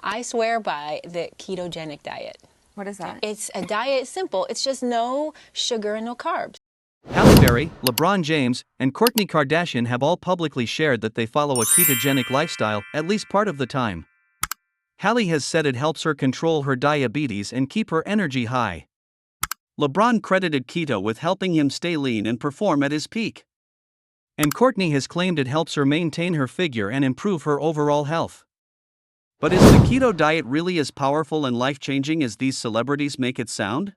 I swear by the ketogenic diet. What is that? It's a diet, it's simple. It's just no sugar and no carbs. Halle Berry, LeBron James, and Kourtney Kardashian have all publicly shared that they follow a ketogenic lifestyle at least part of the time. Halle has said it helps her control her diabetes and keep her energy high. LeBron credited keto with helping him stay lean and perform at his peak. And Kourtney has claimed it helps her maintain her figure and improve her overall health. But is the keto diet really as powerful and life-changing as these celebrities make it sound?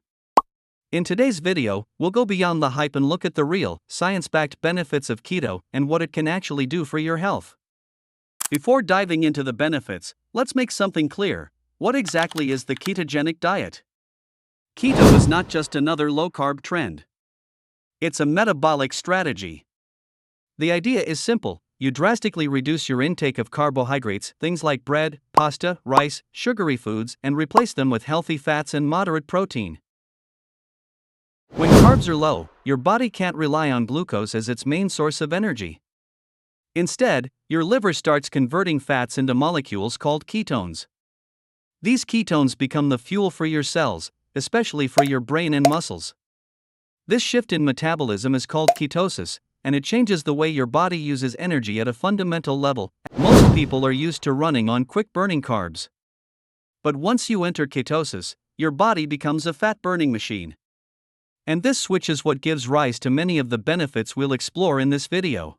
In today's video, we'll go beyond the hype and look at the real, science-backed benefits of keto and what it can actually do for your health. Before diving into the benefits, let's make something clear. What exactly is the ketogenic diet? Keto is not just another low-carb trend. It's a metabolic strategy. The idea is simple. You drastically reduce your intake of carbohydrates, things like bread, pasta, rice, sugary foods, and replace them with healthy fats and moderate protein. When carbs are low, your body can't rely on glucose as its main source of energy. Instead, your liver starts converting fats into molecules called ketones. These ketones become the fuel for your cells, especially for your brain and muscles. This shift in metabolism is called ketosis, and it changes the way your body uses energy at a fundamental level. Most people are used to running on quick-burning carbs. But once you enter ketosis, your body becomes a fat-burning machine. And this switch is what gives rise to many of the benefits we'll explore in this video.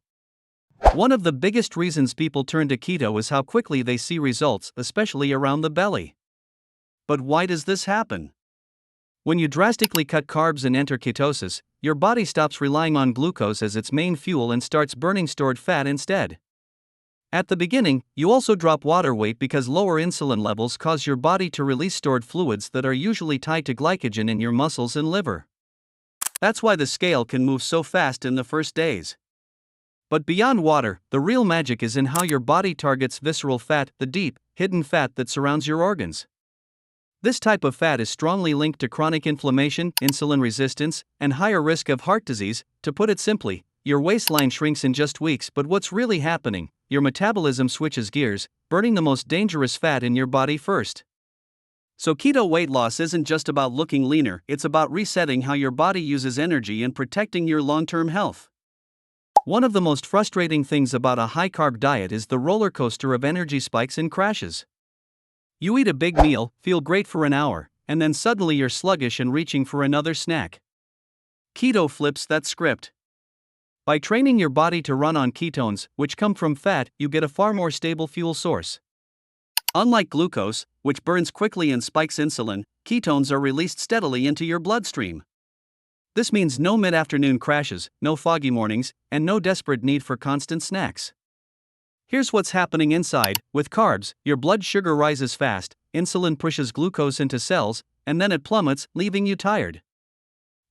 One of the biggest reasons people turn to keto is how quickly they see results, especially around the belly. But why does this happen? When you drastically cut carbs and enter ketosis, your body stops relying on glucose as its main fuel and starts burning stored fat instead. At the beginning, you also drop water weight because lower insulin levels cause your body to release stored fluids that are usually tied to glycogen in your muscles and liver. That's why the scale can move so fast in the first days. But beyond water, the real magic is in how your body targets visceral fat, the deep, hidden fat that surrounds your organs. This type of fat is strongly linked to chronic inflammation, insulin resistance, and higher risk of heart disease. To put it simply, your waistline shrinks in just weeks, but what's really happening? Your metabolism switches gears, burning the most dangerous fat in your body first. So keto weight loss isn't just about looking leaner, it's about resetting how your body uses energy and protecting your long-term health. One of the most frustrating things about a high-carb diet is the roller coaster of energy spikes and crashes. You eat a big meal, feel great for an hour, and then suddenly you're sluggish and reaching for another snack. Keto flips that script. By training your body to run on ketones, which come from fat, you get a far more stable fuel source. Unlike glucose, which burns quickly and spikes insulin, ketones are released steadily into your bloodstream. This means no mid-afternoon crashes, no foggy mornings, and no desperate need for constant snacks. Here's what's happening inside. With carbs, your blood sugar rises fast, insulin pushes glucose into cells, and then it plummets, leaving you tired.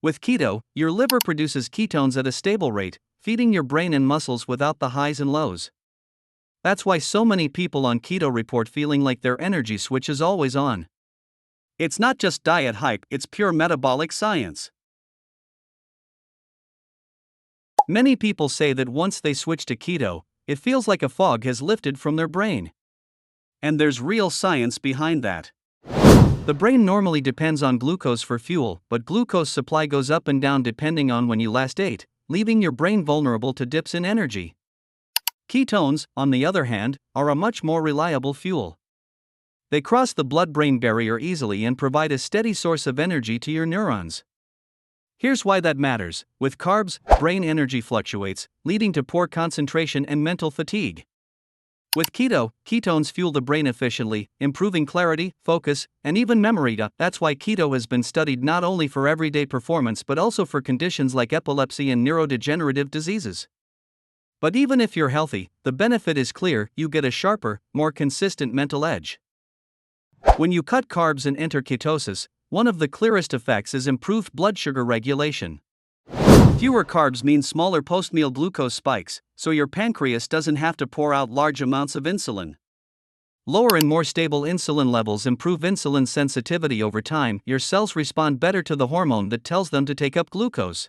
With keto, your liver produces ketones at a stable rate, feeding your brain and muscles without the highs and lows. That's why so many people on keto report feeling like their energy switch is always on. It's not just diet hype, it's pure metabolic science. Many people say that once they switch to keto, it feels like a fog has lifted from their brain. And there's real science behind that. The brain normally depends on glucose for fuel, but glucose supply goes up and down depending on when you last ate, leaving your brain vulnerable to dips in energy. Ketones, on the other hand, are a much more reliable fuel. They cross the blood-brain barrier easily and provide a steady source of energy to your neurons. Here's why that matters. With carbs, brain energy fluctuates, leading to poor concentration and mental fatigue. With keto, ketones fuel the brain efficiently, improving clarity, focus, and even memory. That's why keto has been studied not only for everyday performance but also for conditions like epilepsy and neurodegenerative diseases. But even if you're healthy, the benefit is clear: you get a sharper, more consistent mental edge. When you cut carbs and enter ketosis, one of the clearest effects is improved blood sugar regulation. Fewer carbs mean smaller post-meal glucose spikes, so your pancreas doesn't have to pour out large amounts of insulin. Lower and more stable insulin levels improve insulin sensitivity over time. Your cells respond better to the hormone that tells them to take up glucose.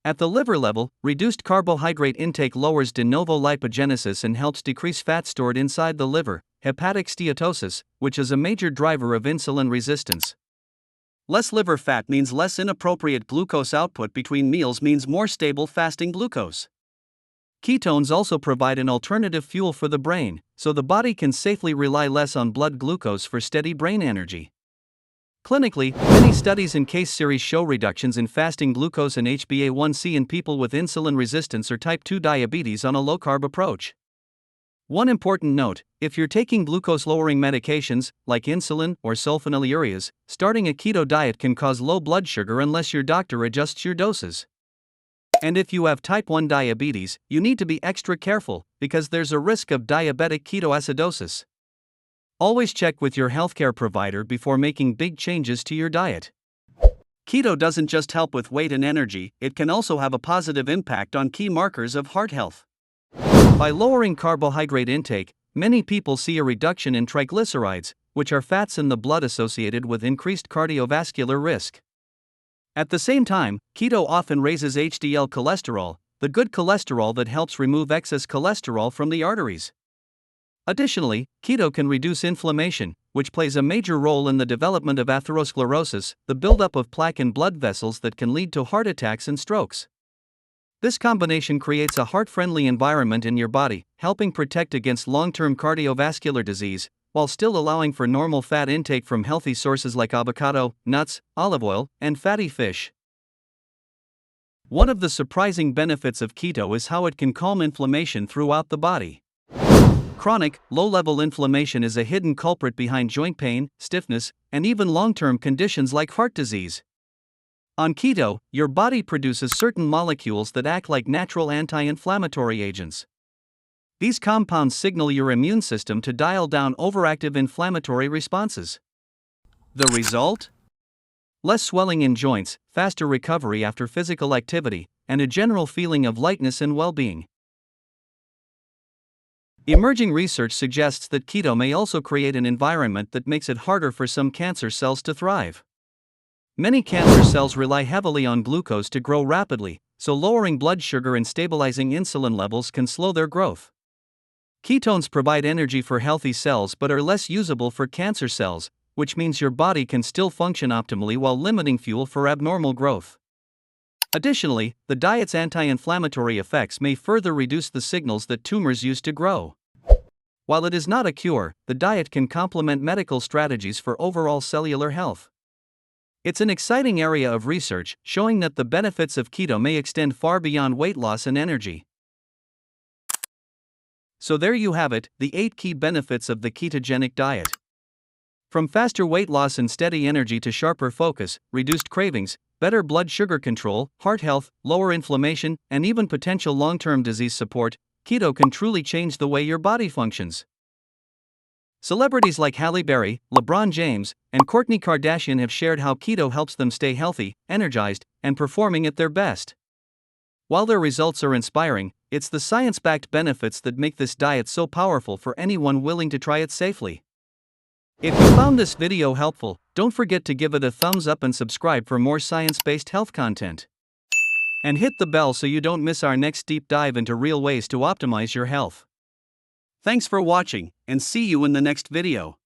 At the liver level, reduced carbohydrate intake lowers de novo lipogenesis and helps decrease fat stored inside the liver, hepatic steatosis, which is a major driver of insulin resistance. Less liver fat means less inappropriate glucose output between meals means more stable fasting glucose. Ketones also provide an alternative fuel for the brain, so the body can safely rely less on blood glucose for steady brain energy. Clinically, many studies and case series show reductions in fasting glucose and HbA1c in people with insulin resistance or type 2 diabetes on a low-carb approach. One important note: if you're taking glucose-lowering medications, like insulin or sulfonylureas, starting a keto diet can cause low blood sugar unless your doctor adjusts your doses. And if you have type 1 diabetes, you need to be extra careful, because there's a risk of diabetic ketoacidosis. Always check with your healthcare provider before making big changes to your diet. Keto doesn't just help with weight and energy, it can also have a positive impact on key markers of heart health. By lowering carbohydrate intake, many people see a reduction in triglycerides, which are fats in the blood associated with increased cardiovascular risk. At the same time, keto often raises HDL cholesterol, the good cholesterol that helps remove excess cholesterol from the arteries. Additionally, keto can reduce inflammation, which plays a major role in the development of atherosclerosis, the buildup of plaque in blood vessels that can lead to heart attacks and strokes. This combination creates a heart-friendly environment in your body, helping protect against long-term cardiovascular disease, while still allowing for normal fat intake from healthy sources like avocado, nuts, olive oil, and fatty fish. One of the surprising benefits of keto is how it can calm inflammation throughout the body. Chronic, low-level inflammation is a hidden culprit behind joint pain, stiffness, and even long-term conditions like heart disease. On keto, your body produces certain molecules that act like natural anti-inflammatory agents. These compounds signal your immune system to dial down overactive inflammatory responses. The result? Less swelling in joints, faster recovery after physical activity, and a general feeling of lightness and well-being. Emerging research suggests that keto may also create an environment that makes it harder for some cancer cells to thrive. Many cancer cells rely heavily on glucose to grow rapidly, so lowering blood sugar and stabilizing insulin levels can slow their growth. Ketones provide energy for healthy cells but are less usable for cancer cells, which means your body can still function optimally while limiting fuel for abnormal growth. Additionally, the diet's anti-inflammatory effects may further reduce the signals that tumors use to grow. While it is not a cure, the diet can complement medical strategies for overall cellular health. It's an exciting area of research, showing that the benefits of keto may extend far beyond weight loss and energy. So there you have it, the 8 key benefits of the ketogenic diet. From faster weight loss and steady energy to sharper focus, reduced cravings, better blood sugar control, heart health, lower inflammation, and even potential long-term disease support, keto can truly change the way your body functions. Celebrities like Halle Berry, LeBron James, and Kourtney Kardashian have shared how keto helps them stay healthy, energized, and performing at their best. While their results are inspiring, it's the science-backed benefits that make this diet so powerful for anyone willing to try it safely. If you found this video helpful, don't forget to give it a thumbs up and subscribe for more science-based health content. And hit the bell so you don't miss our next deep dive into real ways to optimize your health. Thanks for watching, and see you in the next video.